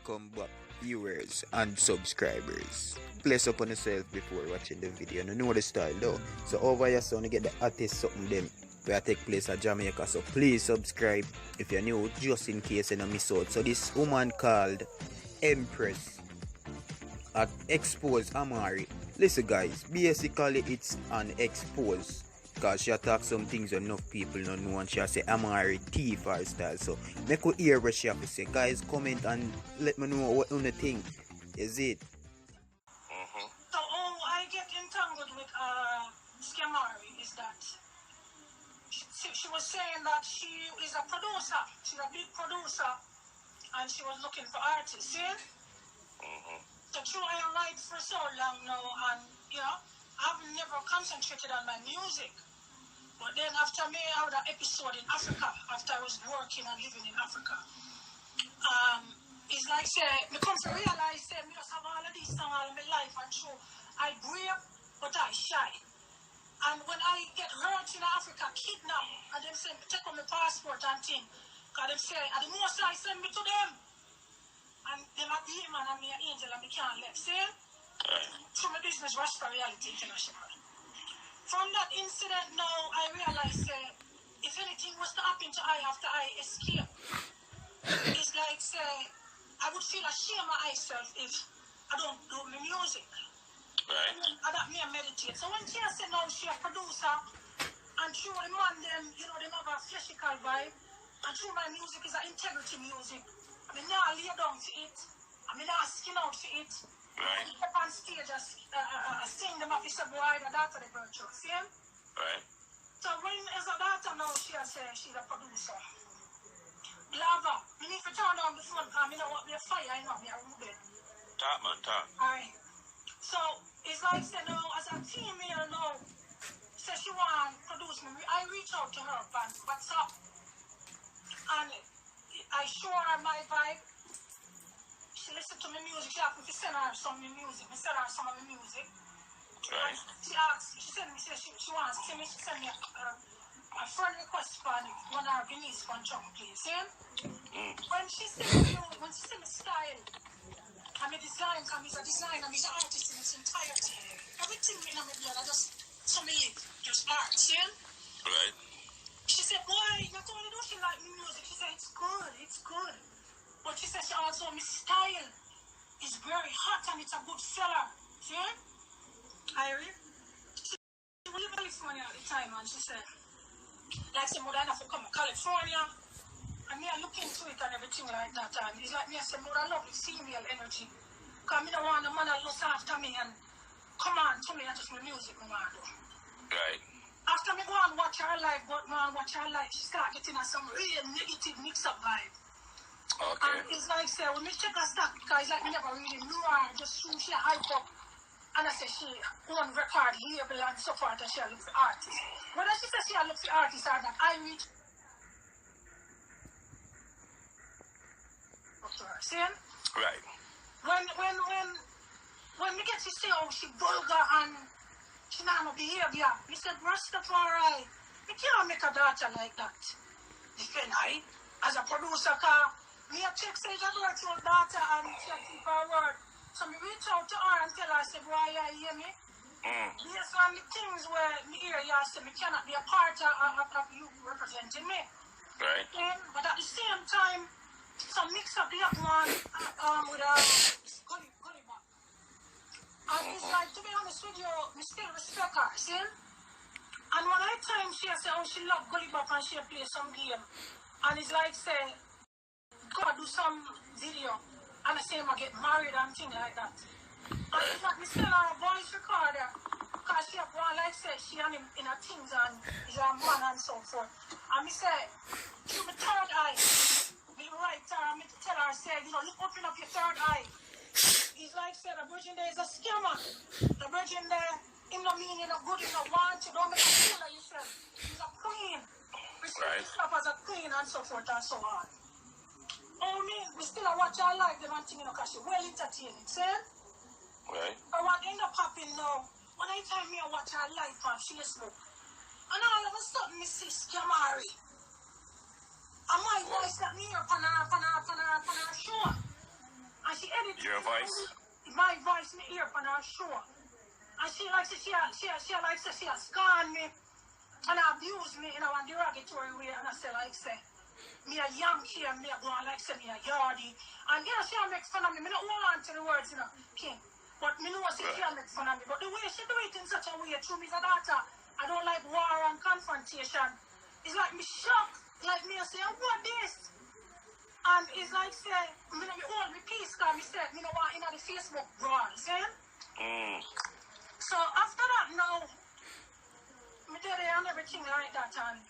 Welcome back, viewers and subscribers. Place up on yourself before watching the video. You know the style though. So over here, so you get the hottest something them where take place at Jamaica. So please subscribe if you're new, just in case you don't miss out. So this woman called Empress at Expose Amari. Listen guys, basically it's an expose. Because she attack some things enough people don't know, and she say Amari thief or style. So make you hear what she have to say. Guys, comment and let me know what you think. Is it? So I get entangled with Scamari is that she was saying that she is a producer. She's a big producer and she was looking for artists, see? So true, I write for so long now and I've never concentrated on my music. But then after me, I had an episode in Africa, after I was working and living in Africa. It's like, say, me come to realize, say, me just have all of these songs all my life and true. I brave, but I shy. And when I get hurt in Africa, kidnapped, and them say, take on my passport and thing, because them say, and the most I send me to them. And them a demon and me an angel and me can't let, see? So my business was for Reality International. From that incident now, I realized if anything was to happen to I after I escape, it's like, say, I would feel ashamed of myself if I don't do my music. Right. And that me a meditate. So when she said now she a producer, and through the man them, them have a physical vibe, and through my music is an integrity music. I mean, now I lay down to it. I mean, I skin out to it. Right. I up on stage, I sing them up, it's a boy, the daughter, the virtue, see? Right. So when as a daughter now, she say she's a producer. Lava, me need to turn on the phone, because I know what me a fire, I know me a Ruben. Talk, man, talk. Alright. So, it's like, say now, as a female now, say she want to produce me, I reach out to her on WhatsApp. And I show her my vibe. She listen to my music. She asked me to send her some of my music. I send her some of my music. Right. She asked, she sent me, she wants to send me, a friend request for one of her Guineas for drum, please. See? When she sent me style, I'm a design, because he's a designer, I'm an artist in its entirety. Everything in my blood, I just, to me, just art, see? Right. She said, boy, not only does she like my music, she said, it's good. But she said she also, my style is very hot and it's a good seller. See? Irie? She was in California at the time and she said, like some mother enough to come to California. And me I look into it and everything like that. And it's like me I say, mother love the female energy. Because me don't want a man that looks after me and come on to me and just my music me want to do. Right. After me go and watch her life, she start getting some real negative mix-up vibe. Okay. And it's like, say, when me check her stock, because it's like me never really knew her, just soon she hype up. And I say she own record label and so forth, and she look for artists. Whether she says she look for artists or not, I reach up to her. See? Right. When me get to say, oh, she vulgar and she not no behavior, me said, Rastafari, me can't make a daughter like that. Defend I, as a producer, car, me a check say that works with daughter and she keep her word. So me reach out to her and tell her, I say, boy, you hear me? Based on the things where me hear you say, me cannot be a part of you representing me. Right. But at the same time, some mix up the other one with Gully Back. And it's like, to be honest with you, me still respect her, see? And one of the times she say, oh, she love Gully Back and she play some game. And it's like, say, go do some video. And I say, I get married and things like that. And it's like, me sell her a voice recorder. Because she have one, like, say, she and him in her things and he's a man and so forth. And me say, through my third eye, me write her and me tell her, say, look, open up your third eye. He's like, say, the virgin there is a scammer. The virgin there, him no mean, no good, no want you, don't make a fool of yourself. He's a queen. Respect yourself as a queen and so forth and so on. Oh, we still watch our life, them and thing, because she well entertaining, see? Right. But what end up happening now, when I time me watch her life on Facebook, and all of a sudden, me see Scamari. And my voice that me hear on her show. And she edited Your voice? my voice me ear on her show. And she likes to she likes to she has scorned me and abused me in a derogatory way, and I say like say me a Yankee and me a go on like say me a yardie. And you know she makes fun of me. Me not hold on to the words, you know, King. But me know she can't make fun of me. But the way she do it in such a way, through me as a daughter, I don't like war and confrontation. It's like me shocked, like me I say, what this? And it's like say, me hold me peace because me say, me no want in the Facebook brawl, see? So after that now, me did it and everything like that, and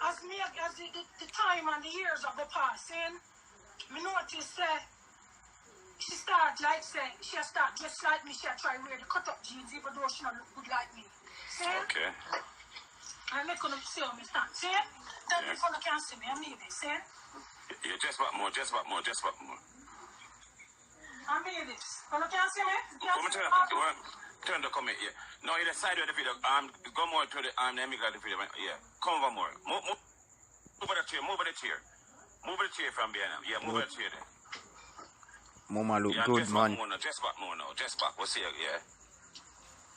as the time and the years are go passing, me notice she start like say, she start dressed like me, she try wear the cut up jeans even though she not look good like me. See? Okay. And me couldn't see how me stand, see? Tell me if you can't see me, I need it, see? Yeah, just back more. I made this. You can't see me? Turn the comment here. No, you the side of the video. Go more to the let me get the video. Yeah, come over more. Move the chair. Move the chair from behind. Yeah, move the chair there. Mama look Yeah, good, just man. Just back more now. Just back. We'll see you. Yeah.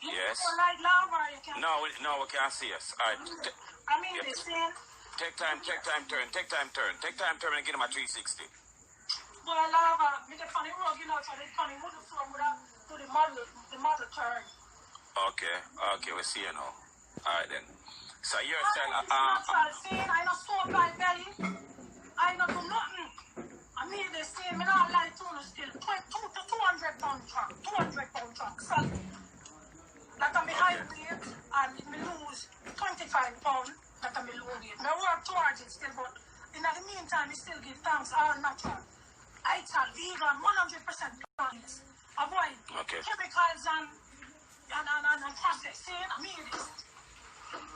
Yes. Like lava, you can. No, we can't see us. All right. I mean this, see? Take time, turn and get him a 360. Boy, lava, me the funny rug, you know, so the funny wooden floor would have to the model turn. Okay, we see you now. Alright then. So you're I know soap like belly. I know do nothing. I mean this thing, me not like tuna still. 200 pound truck, 200 pound truck, solid. That I'm behind weight and me lose 25 pound. That I'm lose it. Me work towards it still, but in the meantime, me still give thanks all natural. I tell vegan, 100% plants. Avoid chemicals and processing. I mean this.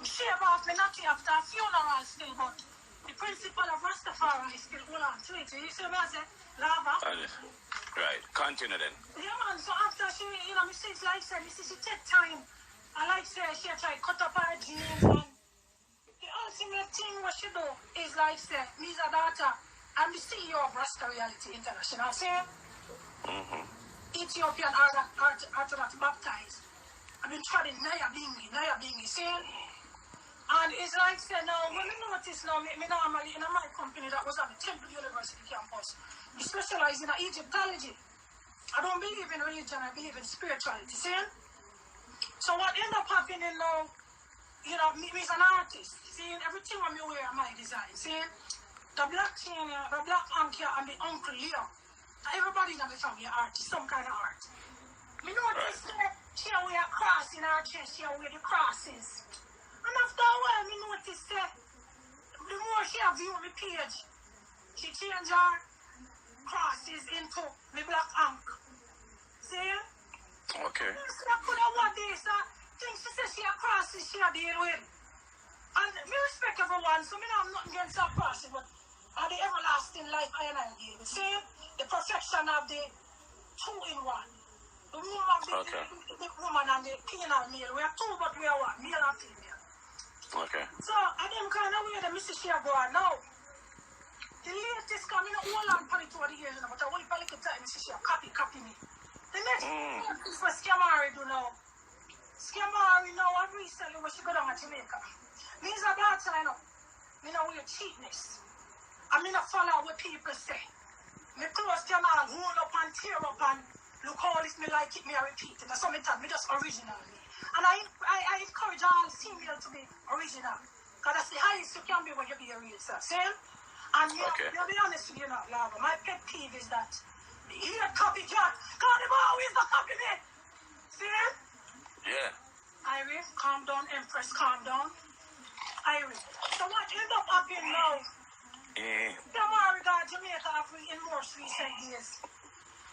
Shave off me natty after a funeral still, but the principle of Rastafari is still hold on to it. You see me I say, lava? Right, continue then. Yeah man, so after she, you know, me see it's like say, me see she take time. I like say she try cut up her jeans and the ultimate thing what she do is like say, me as a daughter, I'm the CEO of Rasta Reality International, see? Ethiopian Orthodox baptized. I've been trying Naya Bingi, see? And it's like say now, when I notice now, me normally in my company that was at the Temple University campus, we specialize in Egyptology. I don't believe in religion, I believe in spirituality, see? So what end up happening now, you know, me as an artist, seeing everything when me wear my design, see? The black chain, the black anchor, and the Uncle Leo. Everybody in my family are artists, some kind of art. Me notice that she wear a cross in her chest, she wear the crosses. And after a while, me notice that the more she view my page, she change her crosses into the black anchor. See? Okay. I could have what this, things she says she a crosses she a deal with. And me respect everyone, so me not have nothing against her crosses, but the everlasting life I deal with. See? The perfection of the two-in-one. The woman, the woman and the penal male. We are two, but we are one, male and female. Okay. So, I them kind of way the Mrs. Shea go on now. The latest coming up all on for it over the years, you know, but I want to look at time Mrs. Shea copy me. The next thing is what Scamari do now. Scamari now, I'm reselling when she go down to Jamaica. Me is a dancer, I know. Me know we're cheapness. I mean, I follow what people say. Me close them all, hold up and tear up and look all this, me like it, me I repeat it. That's sometimes me just original me. And I encourage all females to be original. Because that's the highest you can be when you be a real self. See? And you know, be honest with you now, Lava. My pet peeve is that he a copycat. God, him always the copy me. See? Yeah. Iris, calm down. Empress, calm down. Iris. So what end up happening now? The Amari got Jamaica in more recent years.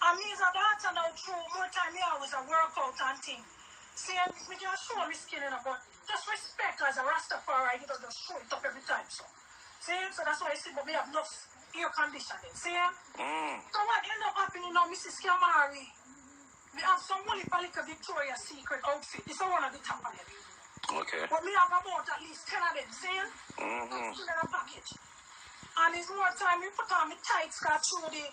And me as a dancer now through more time me always a workout and thing. See, me just show me skin in a but just respect as a Rastafari, you don't just show it up every time so. See, so that's why I say but me have enough air conditioning. See? So what end up happening now, Mrs. Amari? Me have some money for like a Victoria's Secret outfit. It's one of the top of them. Okay. But me have about at least 10 of them, see? Still in a package. And it's more time we put on my tights got through the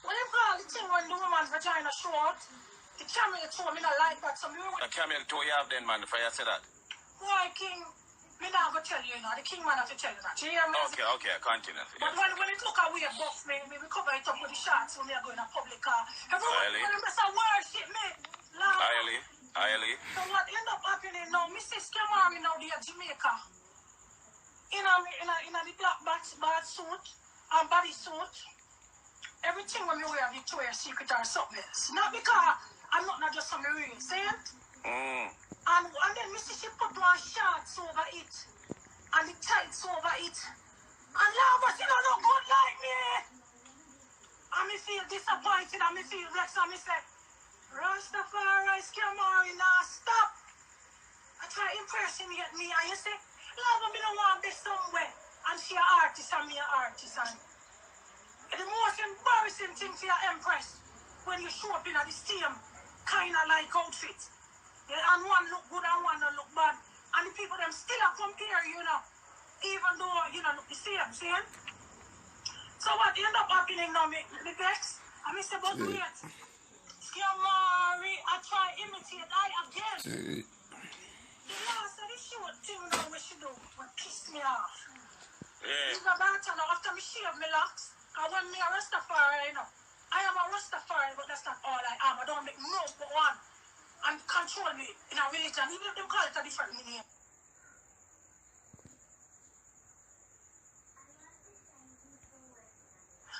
When you call the thing when the woman's vagina short, the camel toe, me not like that. So me The camel toe you have then, man, if I say that. why king, me not gonna tell you, you know, the king man have to tell you that. You hear me? Okay, continue. But when it look away buff me cover it up with the shots when me are going to public car. Everyone when them just a worship me. Aye. So what end up happening now, Mrs. Kamari now they are Jamaica. In the black bat suit and body suit. Everything when me wear Victoria's Secret or something else. Not because I'm not just from the real, see it? And then Mrs. she put one shorts over it. And the tights over it. And lava, she don't look good like me. And me feel disappointed and me feel vexed and me say, Rastafari, Kamari, now stop. I try impersonate me and you say, lava, me don't want to be somewhere. And she an artist and me an artist. And the most embarrassing thing for your Empress when you show up in the same kind of like outfit. Yeah, and one look good and one don't look bad. And the people them still a compare, you know. Even though you know look the same, see? So what end up happening now, me vex? I miss about wait. Kamari, I try imitate I again. The last of the short thing now what she do will piss me off. Yeah. It's about now after me shave my locks. And when me a Rastafari, you know, I am a Rastafari, but that's not all I am. I don't make no but one and control me in a religion, even if they call it a different name.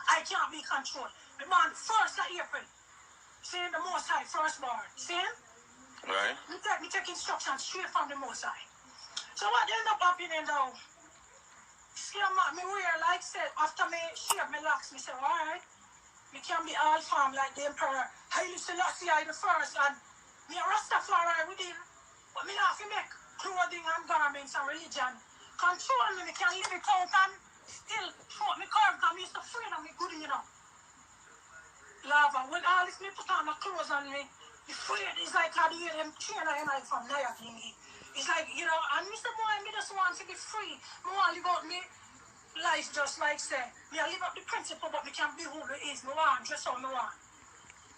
I can't be controlled. The man, 1st of April, see the Most High, firstborn, see? Right. Me take instructions straight from the Most High. So what end up happening now? See, me wear like said, after me shave my locks, me say, alright, me can be all farm like the Emperor Haile Selassie the first, and me a Rastafari within, but me not have to make clothing and garments and religion. Control me can live it out and still throw me curve, because me used to afraid of me good, you know. Lava, when all this me put on my clothes on me, the afraid is like how the way them train I am from Naya thingy. It's like, you know, and Mr. Boy, me just want to be free. Me want to live out me life just like say. Me I live up the principle, but me can be who me is. Me want dress how me want.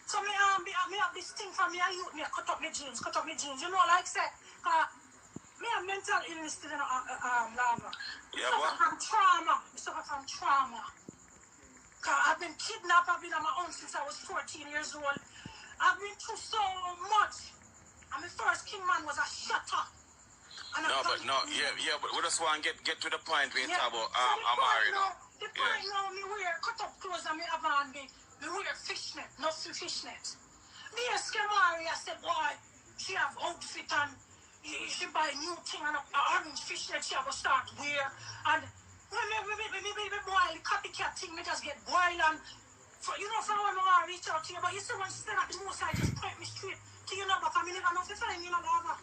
So me have this thing from me I youth, me I cut up my jeans. You know, like say, me have mental illness still in lava. Yeah, Me suffer from trauma. Cause I've been kidnapped, I've been on my own since I was 14 years old. I've been through so much. And my first king man was a shutter. But we just want to get to the point where it's about Amari now. The point now, me wear cut up clothes and me have on me wear fishnet, not fishnet. Me ask Amari, I said, boy, she have outfit and she buy new thing and a orange fishnet she have to start wear. And when me boil the copycat thing, me just get boiled and you know from when I reach out to you, but you see when she stand at the most I just point me straight to you number, because I never know if you find you number.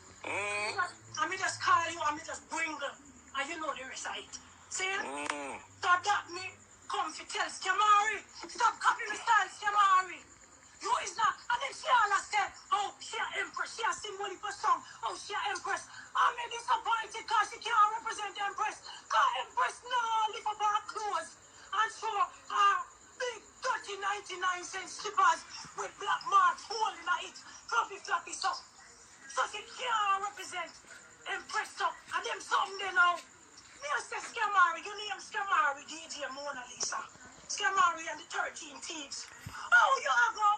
I me just call you and me just bring them. And you know the rest of it. See? So that me come to tell Kamari, stop copying the style, Kamari. You is not. And then she all said, oh, she an Empress. She a sing one for song. Oh, she an Empress. I'm disappointed because she can't represent the Empress. Because Empress no live up her clothes. And so big 99-cent slippers with black marks holding it. Fluffy stuff. So she can't represent Empress up. And them something they know. Me I say Kamari, you name Kamari, DJ Mona Lisa. Kamari and the 13 Thieves. Oh, you are go.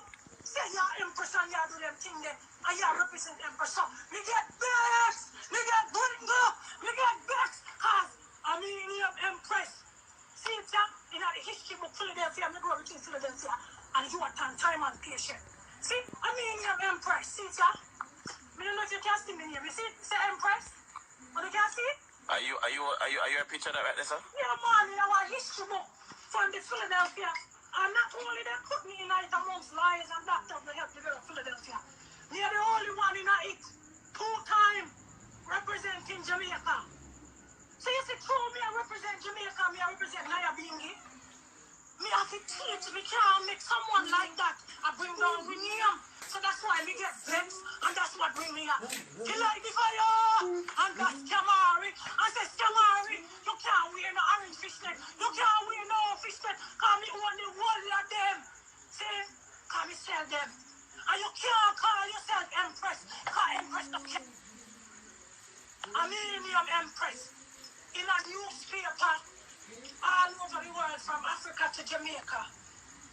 Say you're Empress and you do them thing there. And you represent Empress. So me get vexed. Me get bringo. Me get vexed. Because I mean Empress. See it in the history book Philadelphia. Me go between Philadelphia. And you are time and patient. See, I mean Empress. See it I don't know if you can see me here. You see it? Say Empress. But you can see it? Are you a picture that right there, sir? Yeah, man, in our history book from the Philadelphia. And not only they put me in it amongst liars and doctors that help develop Philadelphia. Me are the only one in it 2 times representing Jamaica. So you see, through me I represent Jamaica, me I represent Naya Bingi. Me have to teach, me can't make someone like that. I bring down with name. So that's why me get vexed, and that's what bring me up. You like the fire, and that's Kamari. I say, Kamari, you can't wear no orange fishnet. You can't wear no fishnet, because me own the whole of them. sell them. And you can't call yourself Empress, because Empress don't care. A millennium Empress in a newspaper all over the world from Africa to Jamaica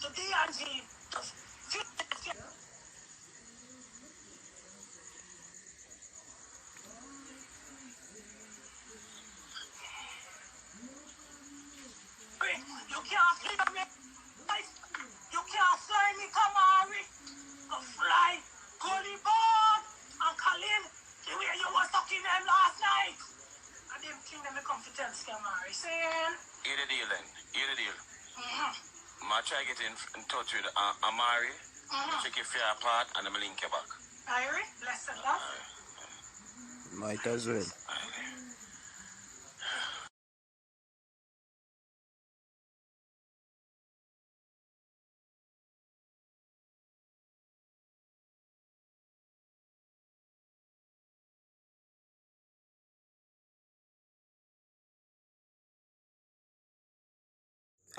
to D&G to you can't fly me. You can't fly me, Amari. Go fly Gully Bob and Colin the way you were sucking them last night. I didn't think them come to tell Amari. Saying, Hear the deal then. Hear the deal. I try to get in touch with Amari. Check if you're apart and I'm link you back. Irie, blessed love. Might as well.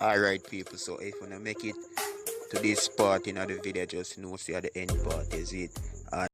Alright people, so if you wanna make it to this part in the video, just know see at the end part is it.